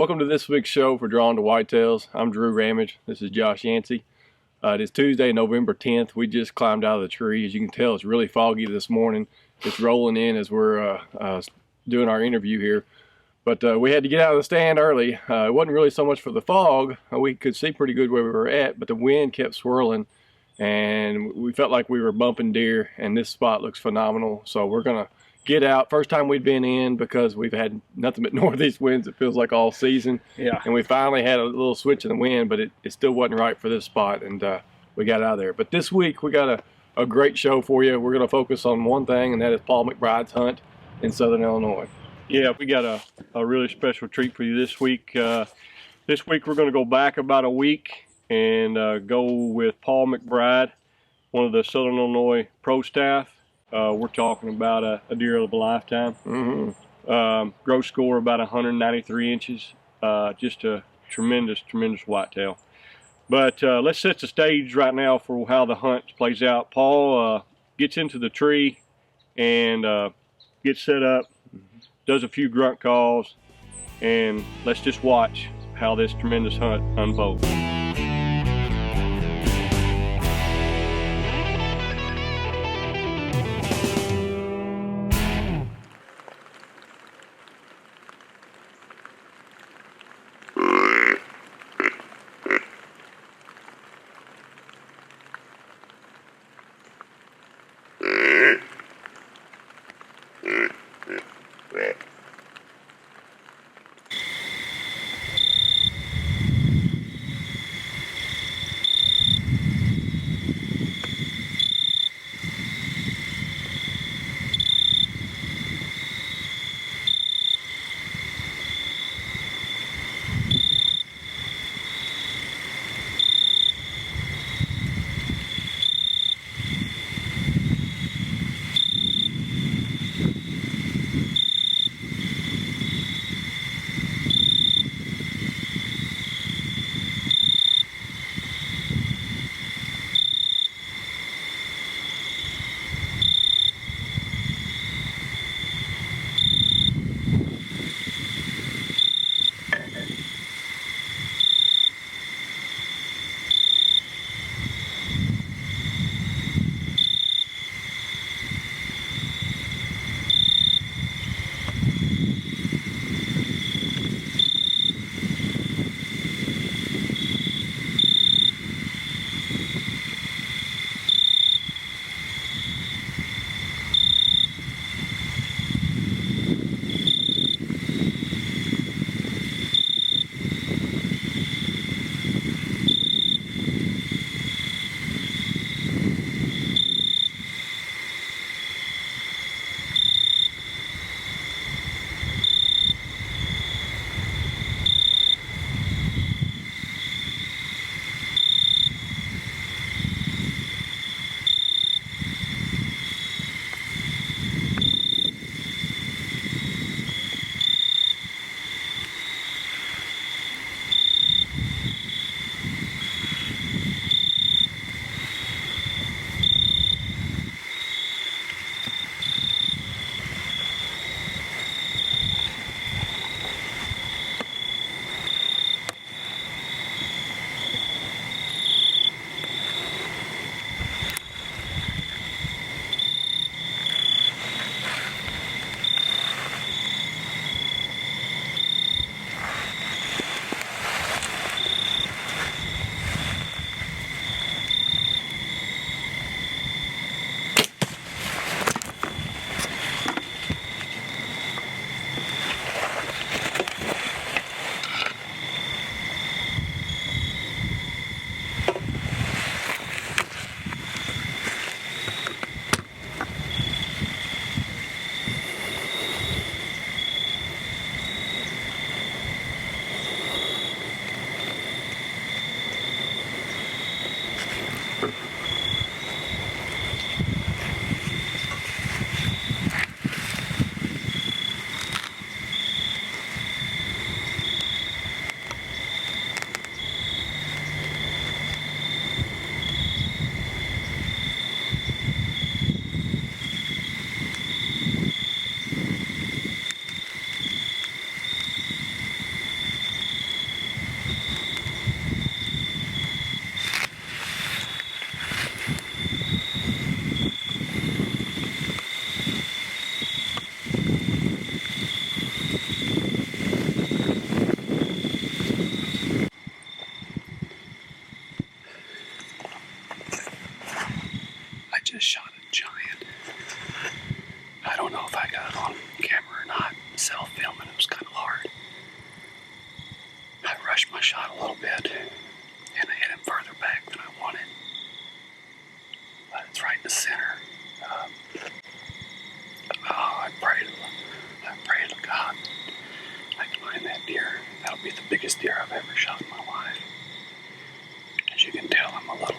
Welcome to this week's show for Drawn to Whitetails. I'm Drew Ramage. This is Josh Yancey. It is Tuesday, November 10th. We just climbed out of the tree. As you can tell, it's really foggy this morning. It's rolling in as we're doing our interview here. But we had to get out of the stand early. It wasn't really so much for the fog. We could see pretty good where we were at, but the wind kept swirling and we felt like we were bumping deer, and this spot looks phenomenal. So we're gonna get out. First time we'd been in because we've had nothing but northeast winds, it feels like, all season. Yeah. And we finally had a little switch in the wind, but it still wasn't right for this spot, and we got out of there. But this week we got a great show for you. We're gonna focus on one thing, and that is Paul McBride's hunt in Southern Illinois. Yeah, we got a really special treat for you this week. This week we're gonna go back about a week and go with Paul McBride, one of the Southern Illinois pro staff. We're talking about a deer of a lifetime. Gross score about 193 inches. Just a tremendous whitetail. But let's set the stage right now for how the hunt plays out. Paul gets into the tree and gets set up, does a few grunt calls, and let's just watch how this tremendous hunt unfolds. just shot a giant. I don't know if I got it on camera or not. Self-filming, it was kind of hard. I rushed my shot a little bit, and I hit him further back than I wanted. But it's right in the center. I pray to God I can find that deer. That'll be the biggest deer I've ever shot in my life. As you can tell, I'm a little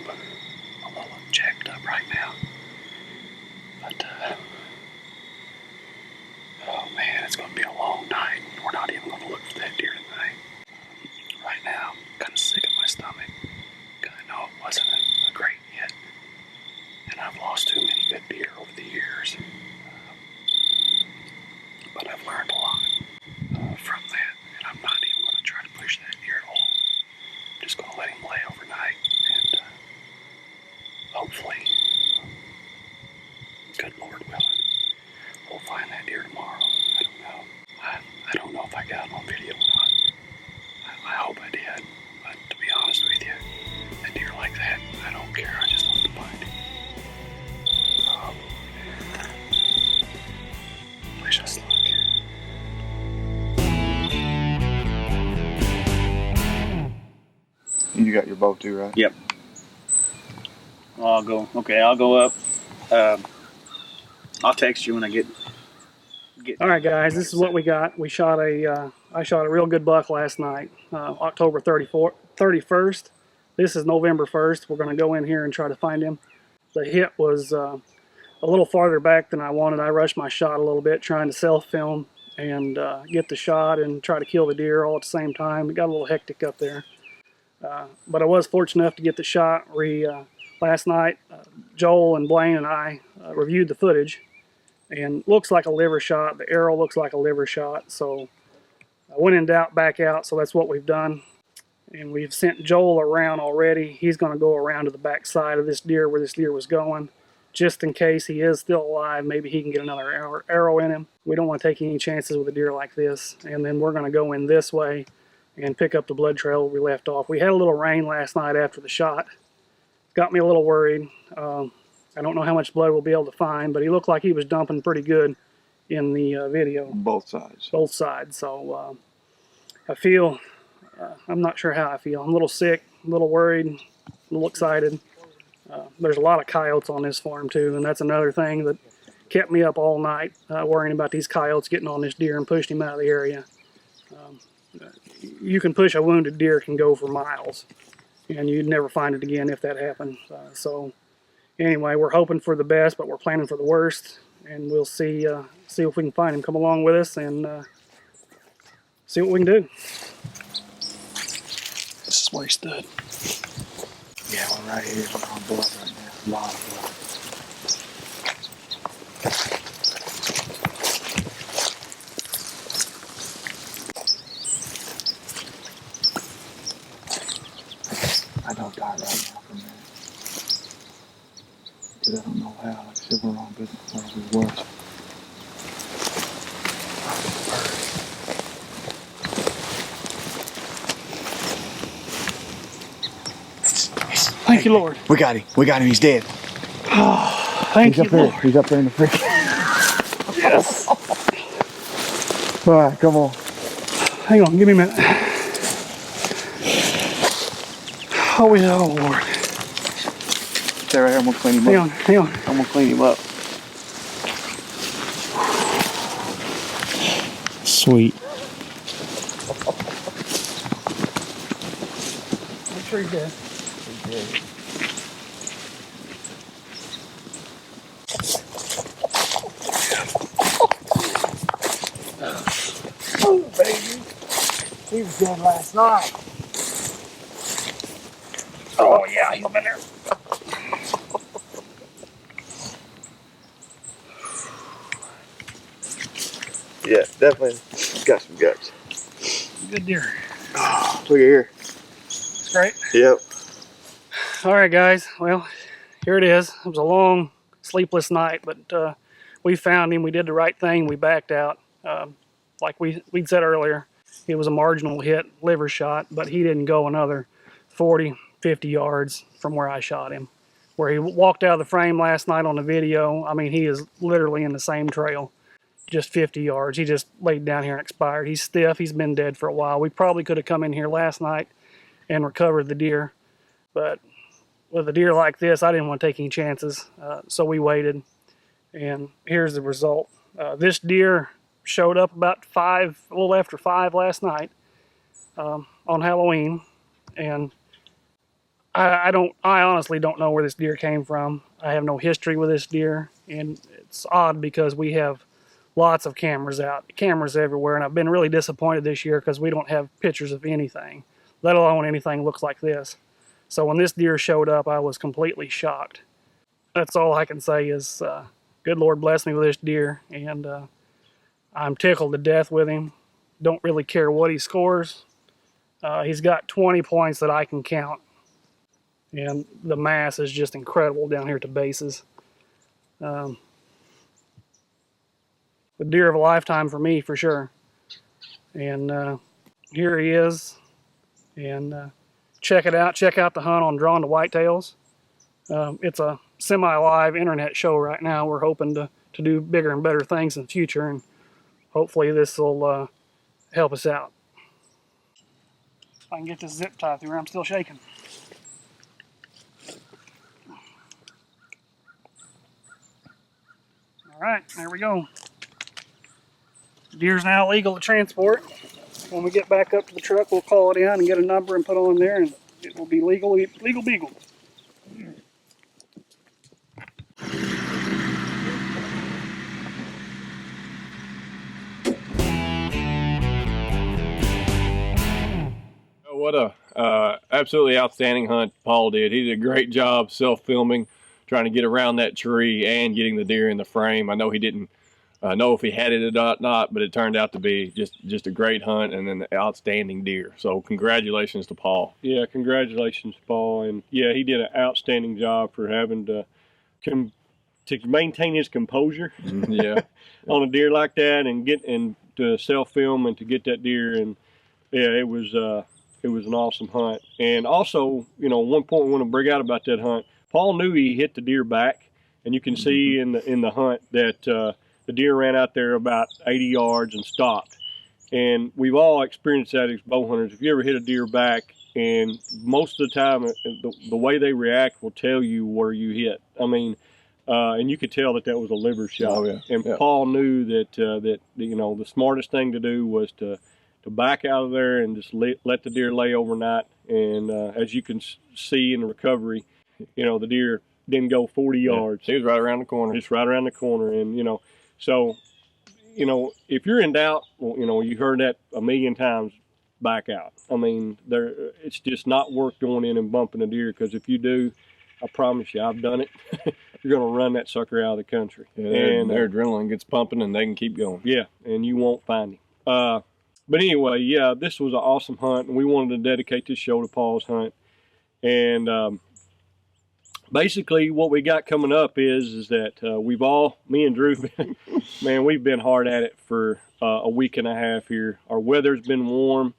jacked up right now. But, oh man, it's going to be a long night. We're not even going to look for that deer tonight. Right now, I'm kind of sick in my stomach. I know it wasn't a great hit. And I've lost too many good deer over the years. But I've learned a lot from that. And I'm not even going to try to push that deer at all. I'm just going to let him lay overnight. And hopefully, good Lord willing, we'll find that deer tomorrow. I don't know. I don't know if I got it on video or not. I hope I did. But to be honest with you, a deer like that, I don't care. I just hope to find him. Wish us luck. You got your bow too, right? Yep. I'll go. Okay, I'll go up. I'll text you when I get. All right, guys, this is what we got. We shot I shot a real good buck last night, October 31st. This is November 1st. We're going to go in here and try to find him. The hit was a little farther back than I wanted. I rushed my shot a little bit, trying to self-film and get the shot and try to kill the deer all at the same time. It got a little hectic up there. But I was fortunate enough to get the shot. Last night, Joel and Blaine and I reviewed the footage, and looks like a liver shot. The arrow looks like a liver shot. So when in doubt, back out. So that's what we've done. And we've sent Joel around already. He's going to go around to the back side of this deer where this deer was going, just in case he is still alive. Maybe he can get another arrow in him. We don't want to take any chances with a deer like this. And then we're going to go in this way and pick up the blood trail we left off. We had a little rain last night after the shot. Got me a little worried. I don't know how much blood we'll be able to find, but he looked like he was dumping pretty good in the video. Both sides. Both sides. So I feel, I'm not sure how I feel. I'm a little sick, a little worried, a little excited. There's a lot of coyotes on this farm too, and that's another thing that kept me up all night, worrying about these coyotes getting on this deer and pushing him out of the area. You can push a wounded deer, can go for miles, and you'd never find it again if that happened. So anyway, we're hoping for the best, but we're planning for the worst, and we'll see if we can find him. Come along with us and see what we can do. This is where he stood. Yeah, we're right here. We're on blood right now. A lot of blood. I don't die right now for a minute. Because I don't know how. Like I said, we're on good where we was. Thank you, Lord. We got him. We got him. He's dead. Oh, thank you, Lord. He's up there in the freaking. Yes. All right, come on. Hang on, give me a minute. Oh, yeah, oh, Lord. Stay right here. I'm going to clean him up. Hang on. I'm going to clean him up. Sweet. Make sure he's dead. He's dead. Oh, baby. He was dead last night. Oh, yeah, he's been there. Yeah, definitely got some guts. Good deer. Oh, look at here. It's great. Yep. All right, guys. Well, here it is. It was a long, sleepless night, but we found him. We did the right thing. We backed out. Like we'd said earlier, it was a marginal hit, liver shot, but he didn't go another 40, 50 yards from where I shot him. where he walked out of the frame last night on the video. I mean, he is literally in the same trail, just 50 yards. He just laid down here and expired. He's stiff. He's been dead for a while. We probably could have come in here last night and recovered the deer, but with a deer like this, I didn't want to take any chances, so we waited, and here's the result. This deer showed up about a little after 5 last night on Halloween, and I honestly don't know where this deer came from. I have no history with this deer, and it's odd because we have lots of cameras everywhere, and I've been really disappointed this year because we don't have pictures of anything, let alone anything looks like this. So when this deer showed up, I was completely shocked. That's all I can say is, good Lord bless me with this deer, and I'm tickled to death with him. Don't really care what he scores. He's got 20 points that I can count, and the mass is just incredible down here at the bases. The deer of a lifetime for me, for sure. And here he is, and check it out. Check out the hunt on Drawn to Whitetails. It's a semi-live internet show right now. We're hoping to do bigger and better things in the future, and hopefully this will help us out. If I can get this zip tie through, I'm still shaking. All right, there we go. The deer's now legal to transport. When we get back up to the truck, we'll call it in and get a number and put on there, and it will be legal beagle. What a absolutely outstanding hunt Paul did. He did a great job self-filming, trying to get around that tree and getting the deer in the frame. I know he didn't know if he had it or not, but it turned out to be just a great hunt and an outstanding deer. So congratulations to Paul. Yeah, congratulations, Paul. And yeah, he did an outstanding job for having to maintain his composure. Yeah, on a deer like that, and to self-film and to get that deer. And yeah, it was an awesome hunt. And also, you know, one point I want to bring out about that hunt, Paul knew he hit the deer back, and you can see in the hunt that the deer ran out there about 80 yards and stopped. And we've all experienced that as bow hunters. If you ever hit a deer back, and most of the time the way they react will tell you where you hit. I mean, and you could tell that was a liver shot. Oh, yeah. And yeah. Paul knew that you know, the smartest thing to do was to back out of there and just let the deer lay overnight. And as you can see in the recovery, you know, the deer didn't go 40 yards. He was right around the corner. Just right around the corner. And, you know, so, you know, if you're in doubt, well, you know, you heard that a million times, back out. I mean, it's just not worth going in and bumping a deer, because if you do, I promise you, I've done it. You're going to run that sucker out of the country. Yeah, and their adrenaline gets pumping and they can keep going. Yeah, and you won't find him. But anyway, yeah, this was an awesome hunt, and we wanted to dedicate this show to Paul's hunt. And basically what we got coming up is that me and Drew, man, we've been hard at it for a week and a half here. Our weather's been warm.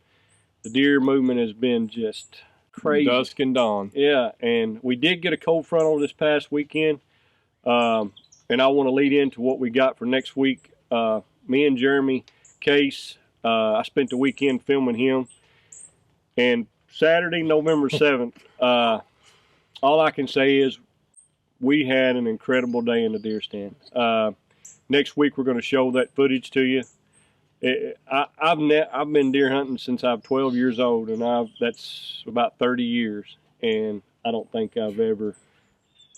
The deer movement has been just crazy. Dusk and dawn. Yeah, and we did get a cold front on this past weekend. And I want to lead into what we got for next week. Me and Jeremy Case, I spent the weekend filming him. And Saturday, November 7th, all I can say is we had an incredible day in the deer stand. Next week, we're going to show that footage to you. I've been deer hunting since I'm 12 years old, and that's about 30 years. And I don't think I've ever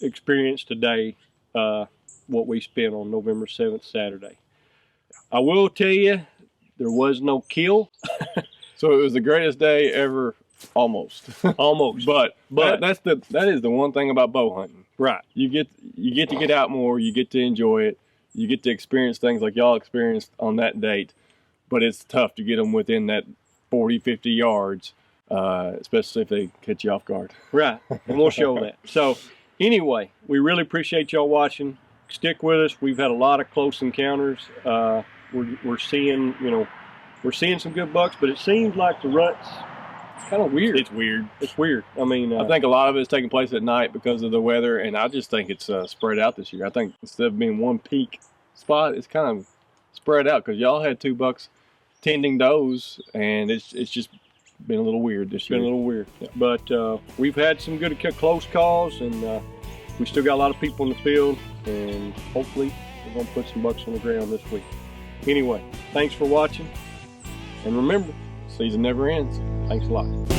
experienced a day what we spent on November 7th, Saturday. I will tell you, there was no kill. So it was the greatest day ever, almost. Almost. But that is the one thing about bow hunting. Right. You get to get out more, you get to enjoy it, you get to experience things like y'all experienced on that date, but it's tough to get them within that 40, 50 yards, especially if they catch you off guard. Right, and we'll show that. So anyway, we really appreciate y'all watching. Stick with us. We've had a lot of close encounters. We're seeing some good bucks, but it seems like the ruts It's kind of weird. It's weird. It's weird. I mean, I think a lot of it is taking place at night because of the weather, and I just think it's spread out this year. I think instead of being one peak spot, it's kind of spread out because y'all had 2 bucks tending does, and it's just been a little weird this year. Been a little weird. Yeah. But we've had some good close calls, and we still got a lot of people in the field, and hopefully we're going to put some bucks on the ground this week. Anyway, thanks for watching, and remember, season never ends. Thanks a lot.